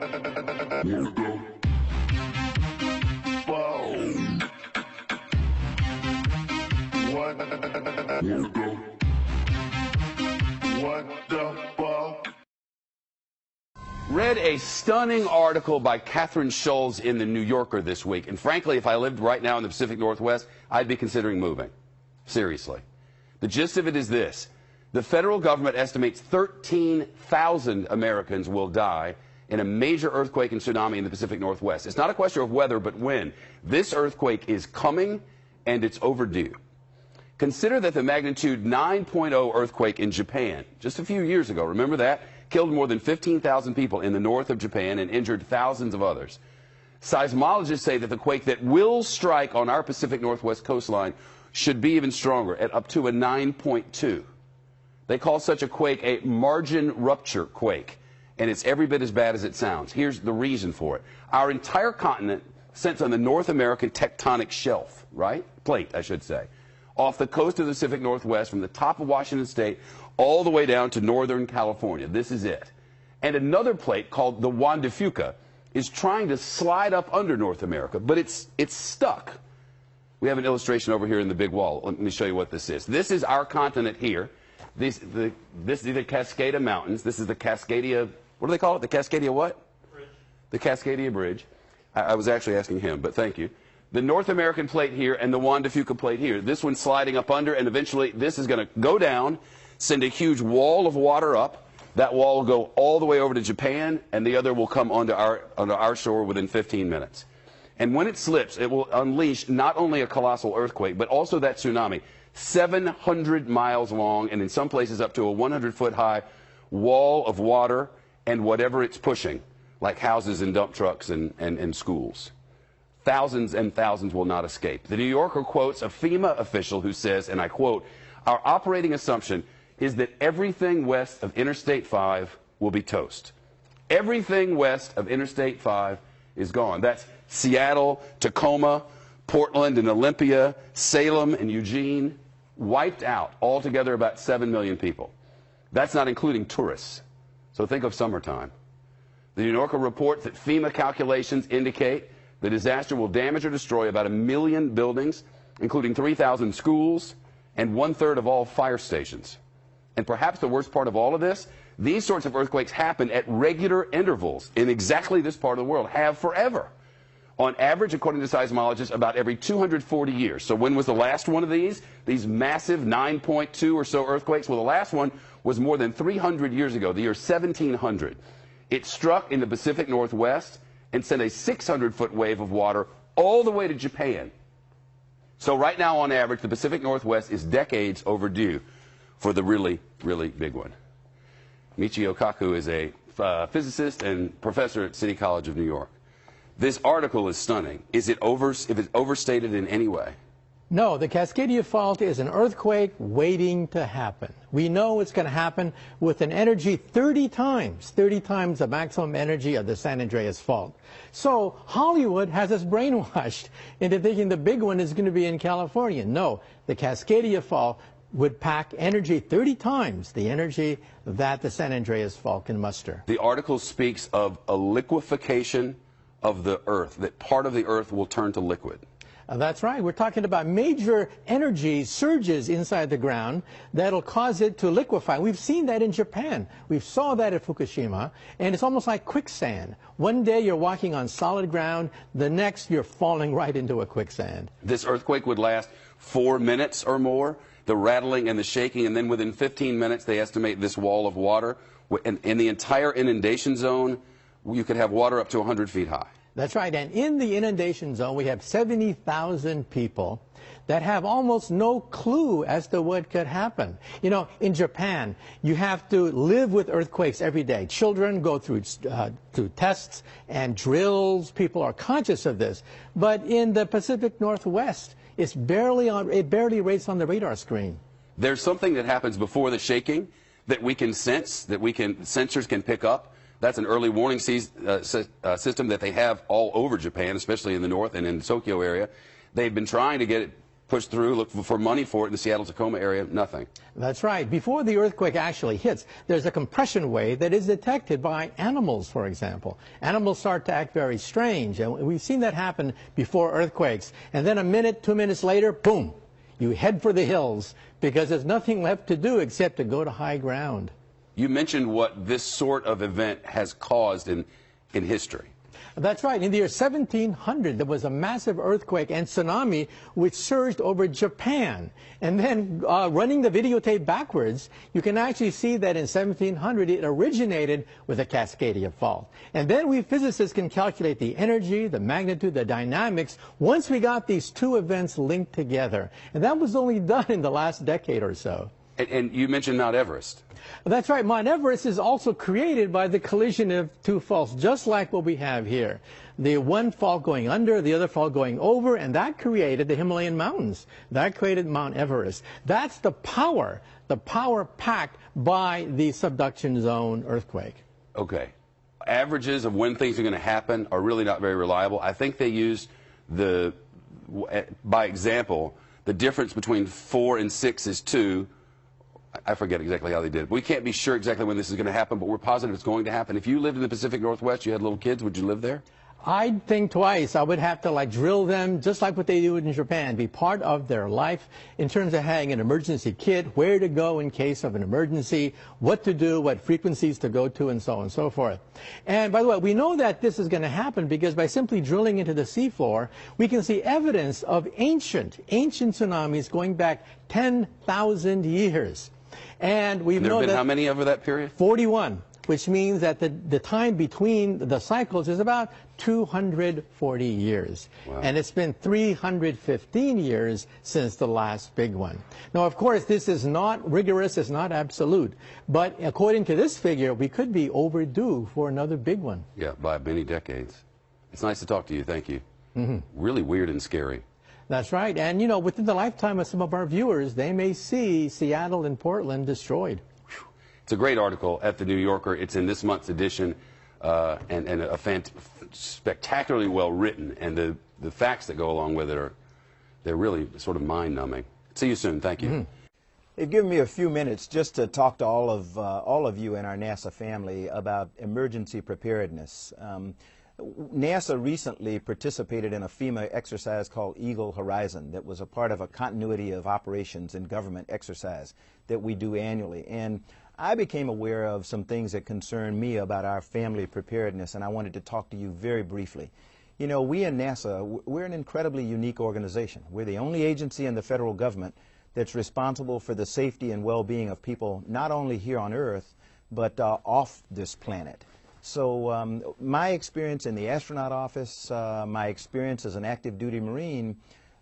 Read a stunning article by Catherine Schulz in the New Yorker this week. And frankly, if I lived right now in the Pacific Northwest, I'd be considering moving. Seriously. The gist of it is this. The federal government estimates 13,000 Americans will die in a major earthquake and tsunami in the Pacific Northwest. It's not a question of whether, but when. This earthquake is coming, and it's overdue. Consider that the magnitude 9.0 earthquake in Japan, just a few years ago, remember that? Killed more than 15,000 people in the north of Japan and injured thousands of others. Seismologists say that the quake that will strike on our Pacific Northwest coastline should be even stronger, at up to a 9.2. They call such a quake a margin rupture quake, and it's every bit as bad as it sounds. Here's the reason for it. Our entire continent sits on the North American tectonic shelf, right? Plate, I should say. Off the coast of the Pacific Northwest, from the top of Washington State all the way down to northern California. This is it. And another plate called the Juan de Fuca is trying to slide up under North America, but it's stuck. We have an illustration over here in the big wall. Let me show you what this is. This is our continent here. These are the Cascada Mountains. This is the Cascadia, what do they call it? The Cascadia what? Bridge. The Cascadia Bridge. I was actually asking him, but thank you. The North American plate here and the Juan de Fuca plate here. This one's sliding up under, and eventually this is going to go down, send a huge wall of water up. That wall will go all the way over to Japan, and the other will come onto our shore within 15 minutes. And when it slips, it will unleash not only a colossal earthquake, but also that tsunami, 700 miles long, and in some places up to a 100-foot high wall of water and whatever it's pushing, like houses and dump trucks and schools. Thousands and thousands will not escape. The New Yorker quotes a FEMA official who says, and I quote, "Our operating assumption is that everything west of Interstate 5 will be toast." Everything west of Interstate 5 is gone. That's Seattle, Tacoma, Portland and Olympia, Salem and Eugene, wiped out. Altogether about 7 million people. That's not including tourists. So think of summertime. The New Yorker reports that FEMA calculations indicate the disaster will damage or destroy about 1 million buildings, including 3,000 schools and 1/3 of all fire stations. And perhaps the worst part of all of this, these sorts of earthquakes happen at regular intervals in exactly this part of the world, have forever. On average, according to seismologists, about every 240 years. So when was the last one of these massive 9.2 or so earthquakes? Well, the last one was more than 300 years ago, the year 1700. It struck in the Pacific Northwest and sent a 600-foot wave of water all the way to Japan. So right now, on average, the Pacific Northwest is decades overdue for the really, really big one. Michio Kaku is a physicist and professor at City College of New York. This article is stunning. Is it overstated in any way? No, the Cascadia Fault is an earthquake waiting to happen. We know it's going to happen with an energy 30 times the maximum energy of the San Andreas Fault. So Hollywood has us brainwashed into thinking the big one is going to be in California. No, the Cascadia Fault would pack energy 30 times the energy that the San Andreas Fault can muster. The article speaks of a liquefaction of the earth, that part of the earth will turn to liquid. That's right. We're talking about major energy surges inside the ground that'll cause it to liquefy. We've seen that in Japan. We saw that at Fukushima, and it's almost like quicksand. One day you're walking on solid ground, the next you're falling right into a quicksand. This earthquake would last 4 minutes or more, the rattling and the shaking, and then within 15 minutes they estimate this wall of water. In the entire inundation zone, you could have water up to 100 feet high. That's right, and in the inundation zone we have 70,000 people that have almost no clue as to what could happen. You know, in Japan, you have to live with earthquakes every day. Children go through tests and drills. People are conscious of this. But in the Pacific Northwest, it barely rates on the radar screen. There's something that happens before the shaking that we can sense, that sensors can pick up. That's an early warning system that they have all over Japan, especially in the north and in the Tokyo area. They've been trying to get it push through, look for money for it in the Seattle-Tacoma area, nothing. That's right. Before the earthquake actually hits, there's a compression wave that is detected by animals, for example. Animals start to act very strange, and we've seen that happen before earthquakes. And then a minute, 2 minutes later, boom, you head for the hills because there's nothing left to do except to go to high ground. You mentioned what this sort of event has caused in history. That's right. In the year 1700, there was a massive earthquake and tsunami which surged over Japan. And then running the videotape backwards, you can actually see that in 1700 it originated with a Cascadia fault. And then we physicists can calculate the energy, the magnitude, the dynamics once we got these two events linked together. And that was only done in the last decade or so. And you mentioned Mount Everest. That's right. Mount Everest is also created by the collision of two faults, just like what we have here. The one fault going under, the other fault going over, and that created the Himalayan mountains. That created Mount Everest. That's the power packed by the subduction zone earthquake. Okay. Averages of when things are going to happen are really not very reliable. I think they use by example, the difference between 4 and 6 is 2. I forget exactly how they did it. We can't be sure exactly when this is going to happen, but we're positive it's going to happen. If you lived in the Pacific Northwest, you had little kids, would you live there? I'd think twice. I would have to drill them just like what they do in Japan, be part of their life in terms of having an emergency kit, where to go in case of an emergency, what to do, what frequencies to go to, and so on and so forth. And by the way, we know that this is going to happen because by simply drilling into the seafloor, we can see evidence of ancient tsunamis going back 10,000 years. And we've known that how many over that period? 41. Which means that the time between the cycles is about 240 years. Wow. And it's been 315 years since the last big one. Now, of course, this is not rigorous, it's not absolute. But according to this figure, we could be overdue for another big one. Yeah, by many decades. It's nice to talk to you. Thank you. Really weird and scary. That's right. And, you know, within the lifetime of some of our viewers, they may see Seattle and Portland destroyed. It's a great article at the New Yorker. It's in this month's edition, and spectacularly well written. And the facts that go along with it they're really sort of mind-numbing. See you soon. Thank you. They've given me a few minutes just to talk to all of you in our NASA family about emergency preparedness. NASA recently participated in a FEMA exercise called Eagle Horizon that was a part of a continuity of operations and government exercise that we do annually. And I became aware of some things that concern me about our family preparedness, and I wanted to talk to you very briefly. You know, we in NASA, we're an incredibly unique organization. We're the only agency in the federal government that's responsible for the safety and well-being of people not only here on Earth, but off this planet. So my experience in the astronaut office, my experience as an active duty Marine,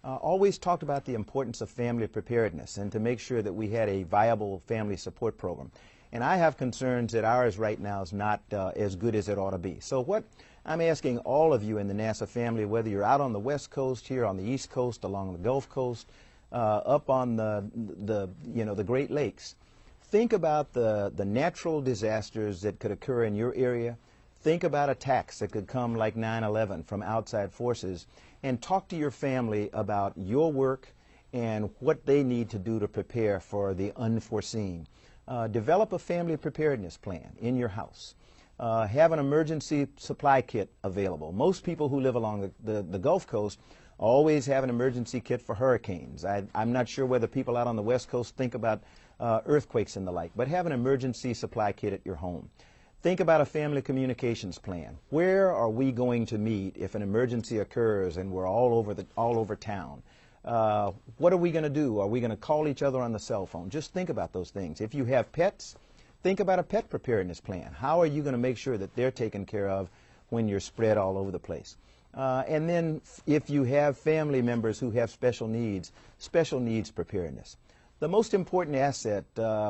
always talked about the importance of family preparedness and to make sure that we had a viable family support program. And I have concerns that ours right now is not as good as it ought to be. So what I'm asking all of you in the NASA family, whether you're out on the West Coast, here on the East Coast, along the Gulf Coast, up on the Great Lakes, think about the natural disasters that could occur in your area. Think about attacks that could come like 9/11 from outside forces, and talk to your family about your work and what they need to do to prepare for the unforeseen. Develop a family preparedness plan in your house. Have an emergency supply kit available. Most people who live along the Gulf Coast always have an emergency kit for hurricanes. I'm not sure whether people out on the West Coast think about earthquakes and the like, but have an emergency supply kit at your home. Think about a family communications plan. Where are we going to meet if an emergency occurs and we're all over town? What are we going to do? Are we going to call each other on the cell phone? Just think about those things. If you have pets, think about a pet preparedness plan. How are you going to make sure that they're taken care of when you're spread all over the place? And then if you have family members who have special needs preparedness. The most important asset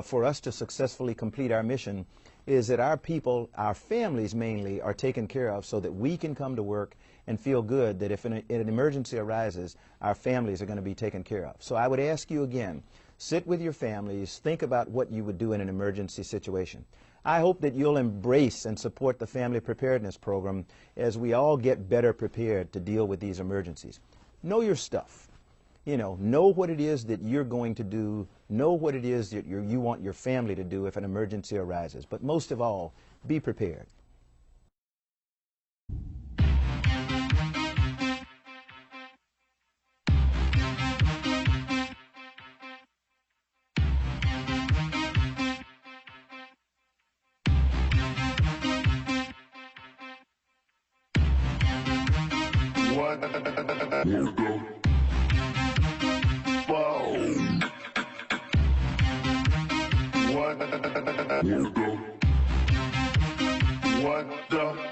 for us to successfully complete our mission is that our people, our families mainly, are taken care of so that we can come to work and feel good that if an emergency arises, our families are going to be taken care of. So I would ask you again, sit with your families, think about what you would do in an emergency situation. I hope that you'll embrace and support the Family Preparedness Program as we all get better prepared to deal with these emergencies. Know your stuff. know what it is that you're going to do, know what it is that you want your family to do if an emergency arises. But most of all, be prepared. What the